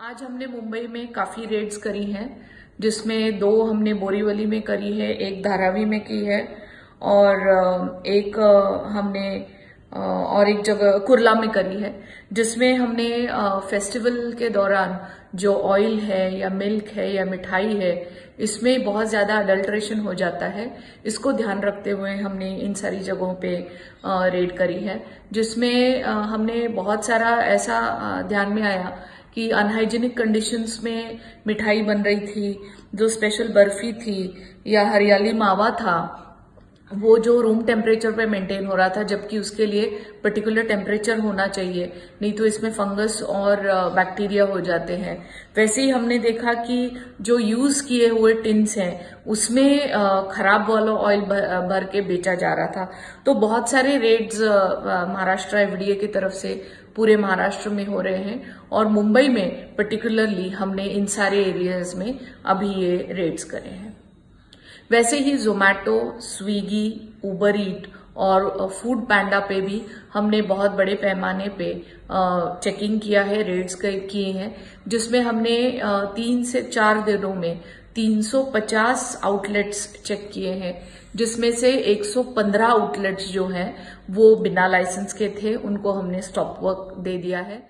आज हमने मुंबई में काफी रेड्स करी हैं, जिसमें 2 हमने बोरीवली में करी है, एक धारावी में की है और एक हमने और एक जगह कुर्ला में करी है, जिसमें हमने फेस्टिवल के दौरान जो ऑयल है या मिल्क है या मिठाई है, इसमें बहुत ज्यादा अडल्ट्रेशन हो जाता है। इसको ध्यान रखते हुए हमने इन सारी जगहों पे रेड करी है, जिसमें हमने बहुत सारा ऐसा ध्यान में आया कि अनहाइजीनिक कंडीशंस में मिठाई बन रही थी, जो स्पेशल बर्फी थी या हरियाली मावा था, वो जो रूम टेम्परेचर पे मेंटेन हो रहा था, जबकि उसके लिए पर्टिकुलर टेम्परेचर होना चाहिए, नहीं तो इसमें फंगस और बैक्टीरिया हो जाते हैं। वैसे ही हमने देखा कि जो यूज किए हुए टिन्स हैं उसमें खराब वाला ऑयल भर के बेचा जा रहा था। तो बहुत सारे रेड्स महाराष्ट्र एफडीए की तरफ से पूरे महाराष्ट्र में हो रहे हैं और मुंबई में पर्टिकुलरली हमने इन सारे एरियाज में अभी ये रेड्स करे हैं। वैसे ही जोमैटो, स्विगी, उबर ईट और फूड पैंडा पे भी हमने बहुत बड़े पैमाने पे चेकिंग किया है, रेड्स किए हैं, जिसमें हमने 3 से 4 दिनों में 350 आउटलेट्स चेक किए हैं, जिसमें से 115 आउटलेट्स जो हैं वो बिना लाइसेंस के थे, उनको हमने स्टॉप वर्क दे दिया है।